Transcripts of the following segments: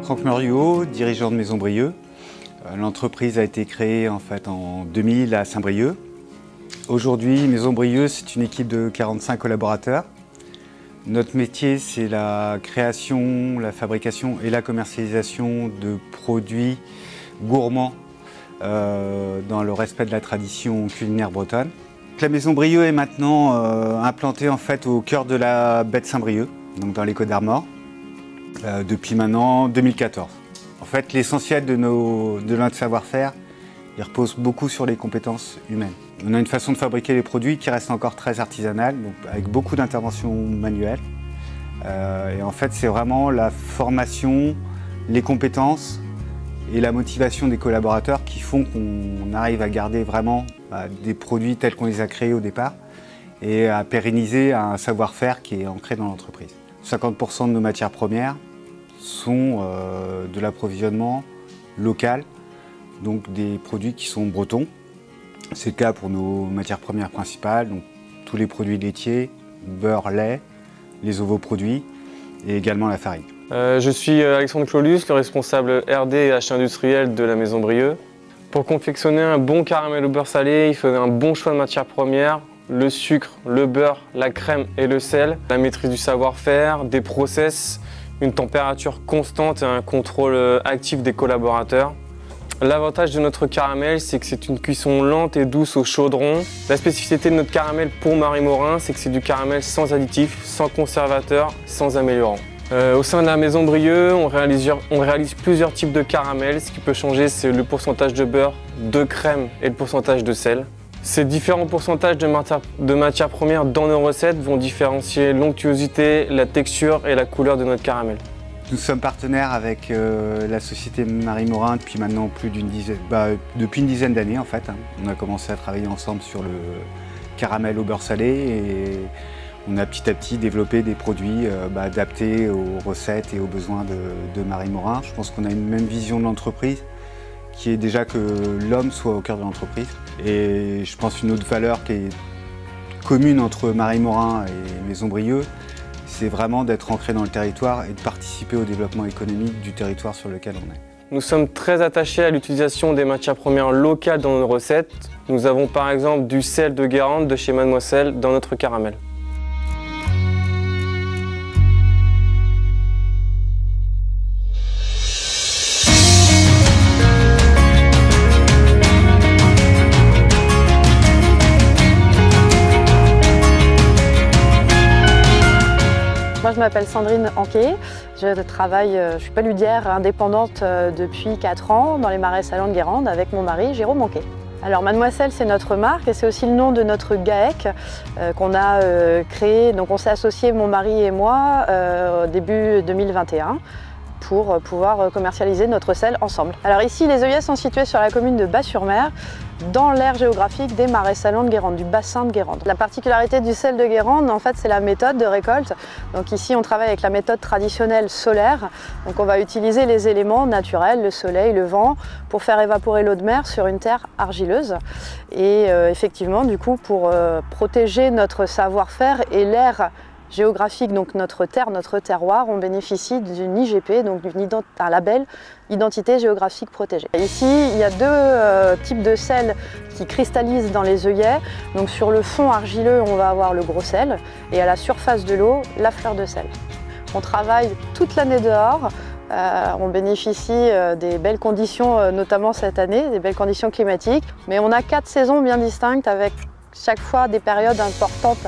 Franck Muriot, dirigeant de Maison Brieux. L'entreprise a été créée en fait en 2000 à Saint-Brieuc. Aujourd'hui, Maison Brieux, c'est une équipe de 45 collaborateurs. Notre métier, c'est la création, la fabrication et la commercialisation de produits gourmands dans le respect de la tradition culinaire bretonne. La Maison Brieux est maintenant implantée en fait au cœur de la baie de Saint-Brieuc, donc dans les Côtes-d'Armor, depuis maintenant 2014. En fait, l'essentiel de notre savoir-faire, il repose beaucoup sur les compétences humaines. On a une façon de fabriquer les produits qui reste encore très artisanale, donc avec beaucoup d'interventions manuelles. Et en fait, c'est vraiment la formation, les compétences et la motivation des collaborateurs qui font qu'on arrive à garder vraiment des produits tels qu'on les a créés au départ et à pérenniser un savoir-faire qui est ancré dans l'entreprise. 50% de nos matières premières sont de l'approvisionnement local, donc des produits qui sont bretons. C'est le cas pour nos matières premières principales, donc tous les produits laitiers, beurre, lait, les ovoproduits et également la farine. Je suis Alexandre Clolus, le responsable RD et achat industriel de la Maison Brieux. Pour confectionner un bon caramel au beurre salé, il faut un bon choix de matières premières, le sucre, le beurre, la crème et le sel, la maîtrise du savoir-faire, des process, une température constante et un contrôle actif des collaborateurs. L'avantage de notre caramel, c'est que c'est une cuisson lente et douce au chaudron. La spécificité de notre caramel pour Marie Morin, c'est que c'est du caramel sans additifs, sans conservateurs, sans améliorants. Au sein de la Maison Brieux, on réalise plusieurs types de caramel. Ce qui peut changer, c'est le pourcentage de beurre, de crème et le pourcentage de sel. Ces différents pourcentages de matières premières dans nos recettes vont différencier l'onctuosité, la texture et la couleur de notre caramel. Nous sommes partenaires avec la société Marie Morin depuis maintenant depuis une dizaine d'années en fait. On a commencé à travailler ensemble sur le caramel au beurre salé et on a petit à petit développé des produits adaptés aux recettes et aux besoins de Marie Morin. Je pense qu'on a une même vision de l'entreprise qui est déjà que l'homme soit au cœur de l'entreprise. Et je pense une autre valeur qui est commune entre Marie Morin et Maison Brieux, c'est vraiment d'être ancré dans le territoire et de participer au développement économique du territoire sur lequel on est. Nous sommes très attachés à l'utilisation des matières premières locales dans nos recettes. Nous avons par exemple du sel de Guérande de chez Mademoiselle dans notre caramel. Moi, je m'appelle Sandrine Anquet, je suis paludière indépendante depuis 4 ans dans les marais salants de Guérande avec mon mari Jérôme Anquet. Alors Mademoiselle, c'est notre marque et c'est aussi le nom de notre GAEC qu'on a créé. Donc on s'est associés, mon mari et moi, au début 2021 pour pouvoir commercialiser notre sel ensemble. Alors ici, les œillets sont situés sur la commune de Bas-sur-Mer, dans l'aire géographique des marais salants de Guérande, du bassin de Guérande. La particularité du sel de Guérande, en fait, c'est la méthode de récolte. Donc ici, on travaille avec la méthode traditionnelle solaire. Donc on va utiliser les éléments naturels, le soleil, le vent, pour faire évaporer l'eau de mer sur une terre argileuse. Et effectivement, du coup, pour protéger notre savoir-faire et l'aire géographique, donc notre terre, notre terroir, on bénéficie d'une IGP, donc d'un label Identité géographique protégée. Ici, il y a deux types de sel qui cristallisent dans les œillets. Donc sur le fond argileux, on va avoir le gros sel et à la surface de l'eau, la fleur de sel. On travaille toute l'année dehors. On bénéficie des belles conditions, notamment cette année, des belles conditions climatiques. Mais on a 4 saisons bien distinctes avec chaque fois des périodes importantes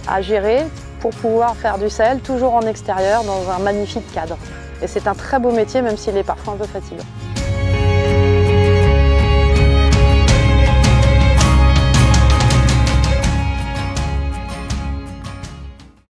à gérer pour pouvoir faire du sel, toujours en extérieur, dans un magnifique cadre. Et c'est un très beau métier, même s'il est parfois un peu fatigant.